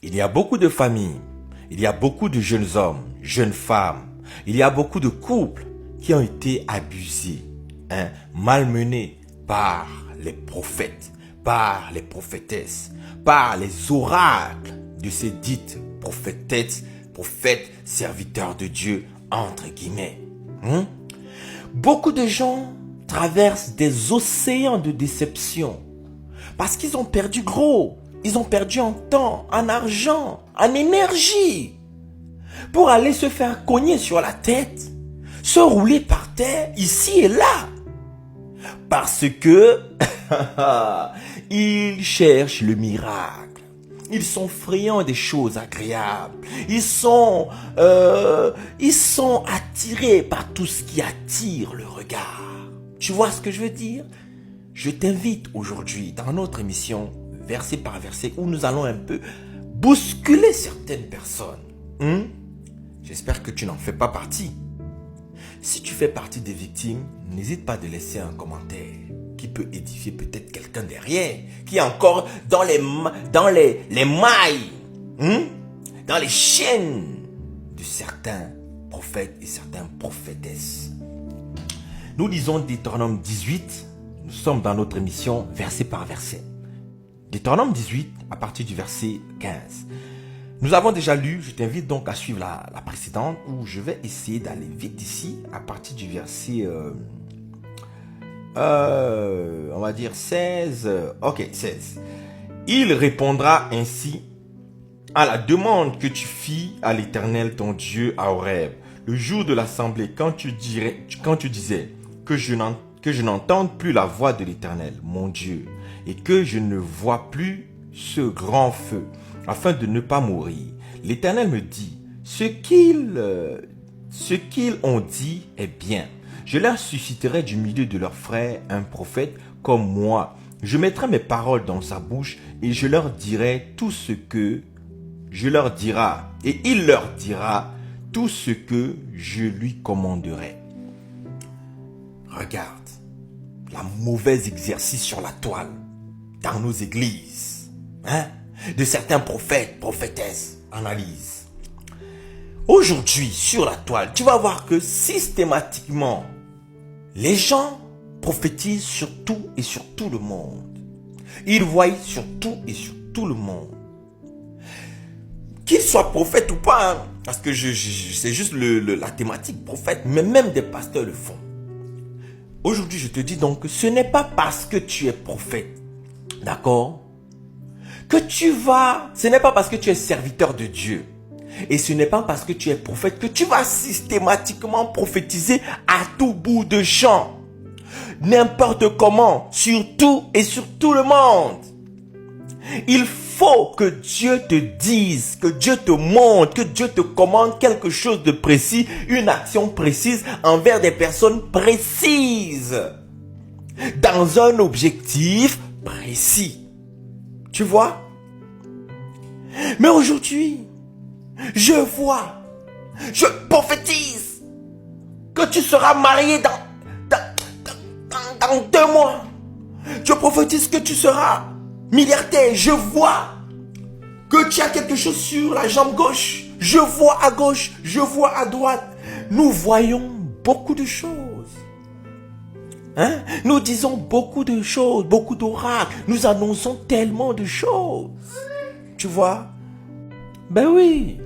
Il y a beaucoup de familles, il y a beaucoup de jeunes hommes, jeunes femmes, il y a beaucoup de couples qui ont été abusés, malmenés par les prophètes, par les prophétesses, par les oracles de ces dites prophétesses, prophètes, serviteurs de Dieu, entre guillemets. Beaucoup de gens traversent des océans de déception parce qu'ils ont perdu gros. Ils ont perdu en temps, en argent, en énergie pour aller se faire cogner sur la tête, se rouler par terre ici et là. Parce que ils cherchent le miracle. Ils sont friands des choses agréables. Ils sont attirés par tout ce qui attire le regard. Tu vois ce que je veux dire? Je t'invite aujourd'hui dans notre émission verset par verset où nous allons un peu bousculer certaines personnes. J'espère que tu n'en fais pas partie. Si tu fais partie des victimes, n'hésite pas de laisser un commentaire qui peut édifier peut-être quelqu'un derrière, qui est encore dans les mailles, dans les chaînes de certains prophètes et certaines prophétesses. Nous lisons Deutéronome 18, nous sommes dans notre émission verset par verset. Deutéronome 18 à partir du verset 15. Nous avons déjà lu, je t'invite donc à suivre la précédente où je vais essayer d'aller vite ici à partir du verset, on va dire 16. Ok, 16. Il répondra ainsi à la demande que tu fis à l'Éternel ton Dieu à Horeb, le jour de l'assemblée, quand tu disais que je n'entende plus la voix de l'Éternel, mon Dieu, et que je ne vois plus ce grand feu, afin de ne pas mourir. L'Éternel me dit, ce qu'ils ont dit est bien. Je leur susciterai du milieu de leurs frères un prophète comme moi. Je mettrai mes paroles dans sa bouche et je leur dirai tout ce que je leur dirai. Et il leur dira tout ce que je lui commanderai. Regarde, la mauvaise exercice sur la toile dans nos églises, de certains prophètes, prophétesses. Analyse. Aujourd'hui, sur la toile, tu vas voir que systématiquement, les gens prophétisent sur tout et sur tout le monde. Ils voient sur tout et sur tout le monde. Qu'ils soient prophètes ou pas, parce que c'est juste la thématique prophète, mais même des pasteurs le font. Aujourd'hui, je te dis donc que ce n'est pas parce que tu es prophète, d'accord, que ce n'est pas parce que tu es serviteur de Dieu, et ce n'est pas parce que tu es prophète que tu vas systématiquement prophétiser à tout bout de champ, n'importe comment, sur tout et sur tout le monde. Il faut que Dieu te dise, que Dieu te montre, que Dieu te commande quelque chose de précis, une action précise envers des personnes précises, dans un objectif précis. Tu vois? Mais aujourd'hui, je prophétise que tu seras marié dans 2 mois. Je prophétise que tu seras milliardaire. Je vois que tu as quelque chose sur la jambe gauche. Je vois à gauche, je vois à droite. Nous voyons beaucoup de choses. Nous disons beaucoup de choses, beaucoup d'oracles. Nous annonçons tellement de choses. Tu vois? Ben oui.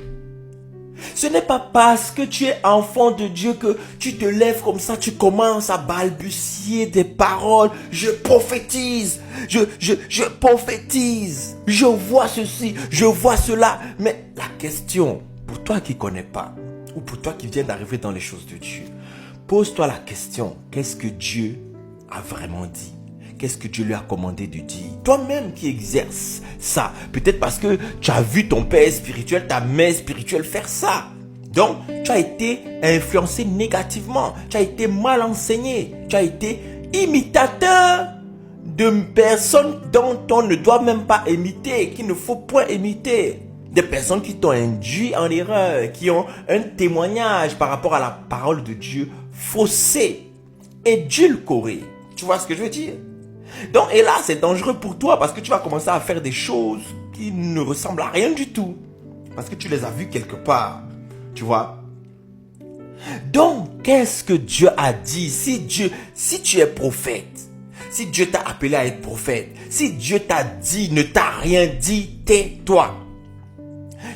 Ce n'est pas parce que tu es enfant de Dieu que tu te lèves comme ça, tu commences à balbutier des paroles. Je prophétise, je prophétise, je vois ceci, je vois cela. Mais la question, pour toi qui ne connais pas, ou pour toi qui viens d'arriver dans les choses de Dieu, pose-toi la question, qu'est-ce que Dieu a vraiment dit? Qu'est-ce que Dieu lui a commandé de dire? Toi-même qui exerces ça. Peut-être parce que tu as vu ton père spirituel, ta mère spirituelle faire ça. Donc, tu as été influencé négativement. Tu as été mal enseigné. Tu as été imitateur de personnes dont on ne doit même pas imiter, qu'il ne faut point imiter. Des personnes qui t'ont induit en erreur, qui ont un témoignage par rapport à la parole de Dieu faussé, édulcoré. Tu vois ce que je veux dire? Donc, et là, c'est dangereux pour toi parce que tu vas commencer à faire des choses qui ne ressemblent à rien du tout. Parce que tu les as vus quelque part. Tu vois? Donc, qu'est-ce que Dieu a dit? Si tu es prophète, si Dieu t'a appelé à être prophète, si Dieu t'a dit, ne t'a rien dit, tais-toi.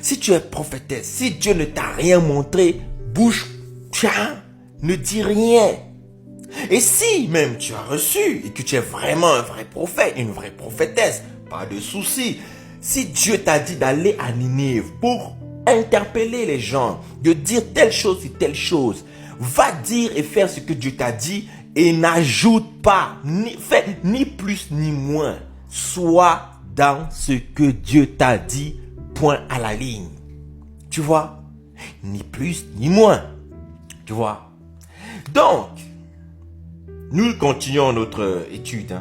Si tu es prophétesse, si Dieu ne t'a rien montré, bouge, ne dis rien. Et si même tu as reçu et que tu es vraiment un vrai prophète, une vraie prophétesse, pas de souci. Si Dieu t'a dit d'aller à Ninive pour interpeller les gens, de dire telle chose et telle chose, va dire et faire ce que Dieu t'a dit et n'ajoute pas, fais ni plus ni moins. Sois dans ce que Dieu t'a dit, point à la ligne. Tu vois? Ni plus ni moins. Tu vois? Donc, nous continuons notre étude.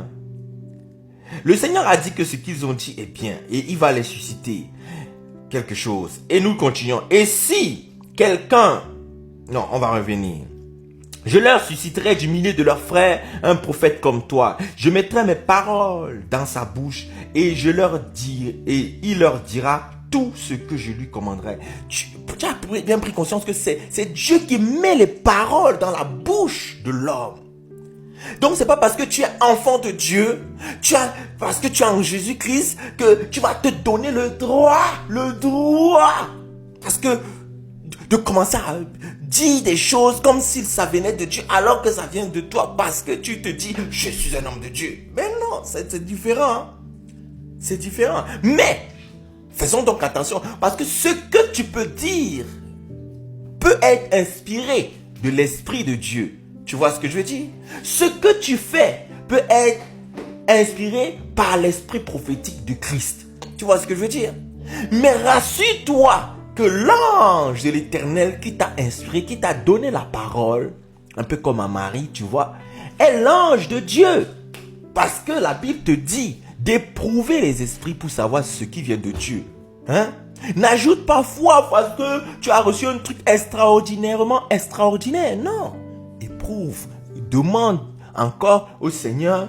Le Seigneur a dit que ce qu'ils ont dit est bien et il va les susciter quelque chose. Et nous continuons. Et si quelqu'un... Non, on va revenir. Je leur susciterai du milieu de leurs frères un prophète comme toi. Je mettrai mes paroles dans sa bouche et il leur dira tout ce que je lui commanderai. Tu as bien pris conscience que c'est Dieu qui met les paroles dans la bouche de l'homme. Donc c'est pas parce que tu es enfant de Dieu, parce que tu es en Jésus-Christ que tu vas te donner le droit, parce que de commencer à dire des choses comme si ça venait de Dieu alors que ça vient de toi parce que tu te dis je suis un homme de Dieu. Mais non, c'est différent. C'est différent. Mais faisons donc attention parce que ce que tu peux dire peut être inspiré de l'Esprit de Dieu. Tu vois ce que je veux dire? Ce que tu fais peut être inspiré par l'esprit prophétique de Christ. Tu vois ce que je veux dire? Mais rassure-toi que l'ange de l'Éternel qui t'a inspiré, qui t'a donné la parole, un peu comme à Marie, tu vois, est l'ange de Dieu. Parce que la Bible te dit d'éprouver les esprits pour savoir ce qui vient de Dieu. N'ajoute pas foi parce que tu as reçu un truc extraordinairement extraordinaire. Non. Éprouve, demande encore au Seigneur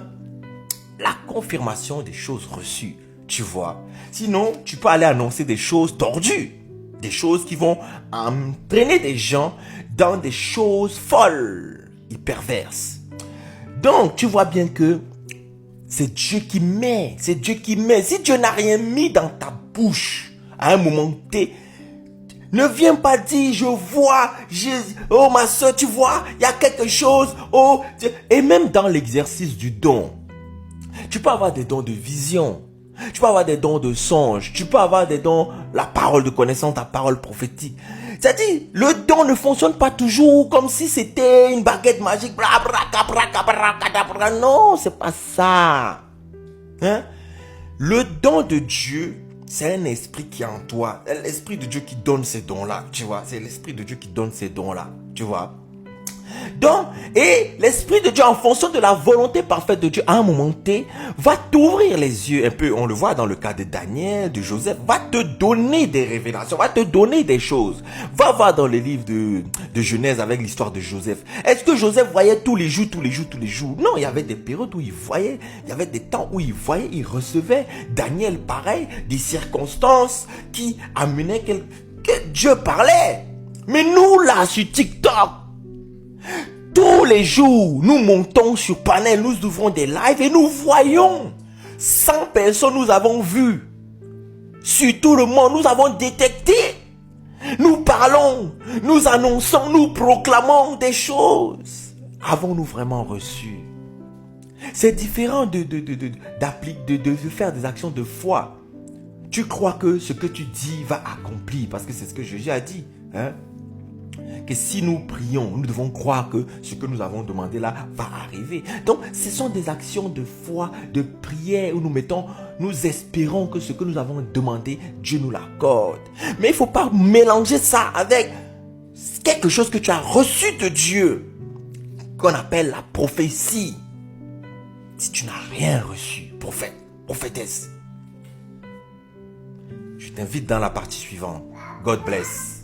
la confirmation des choses reçues, tu vois. Sinon, tu peux aller annoncer des choses tordues, des choses qui vont entraîner des gens dans des choses folles et perverses. Donc, tu vois bien que c'est Dieu qui met, Si Dieu n'a rien mis dans ta bouche, à un moment T, ne viens pas dire, je vois, oh ma soeur, tu vois, il y a quelque chose, oh, et même dans l'exercice du don, tu peux avoir des dons de vision, tu peux avoir des dons de songe, tu peux avoir des dons, la parole de connaissance, la parole prophétique. C'est-à-dire, le don ne fonctionne pas toujours comme si c'était une baguette magique, non, c'est pas ça. Le don de Dieu, c'est un esprit qui est en toi. C'est l'esprit de Dieu qui donne ces dons-là, tu vois. C'est l'esprit de Dieu qui donne ces dons-là, tu vois. Donc, et l'esprit de Dieu, en fonction de la volonté parfaite de Dieu, à un moment T, va t'ouvrir les yeux un peu. On le voit dans le cas de Daniel, de Joseph, va te donner des révélations, va te donner des choses. Va voir dans les livres de Genèse avec l'histoire de Joseph. Est-ce que Joseph voyait tous les jours? Non, il y avait des périodes où il voyait, il y avait des temps où il voyait, il recevait. Daniel, pareil, des circonstances qui amenaient que Dieu parlait. Mais nous, là, sur TikTok, tous les jours, nous montons sur panel, nous ouvrons des lives et nous voyons 100 personnes nous avons vues. Sur tout le monde, nous avons détecté. Nous parlons, nous annonçons, nous proclamons des choses. Avons-nous vraiment reçu? C'est différent de faire des actions de foi. Tu crois que ce que tu dis va accomplir parce que c'est ce que Jésus a dit. Que si nous prions, nous devons croire que ce que nous avons demandé là va arriver. Donc, ce sont des actions de foi, de prière où nous espérons que ce que nous avons demandé, Dieu nous l'accorde. Mais il ne faut pas mélanger ça avec quelque chose que tu as reçu de Dieu, qu'on appelle la prophétie. Si tu n'as rien reçu, prophète, prophétesse, je t'invite dans la partie suivante. God bless.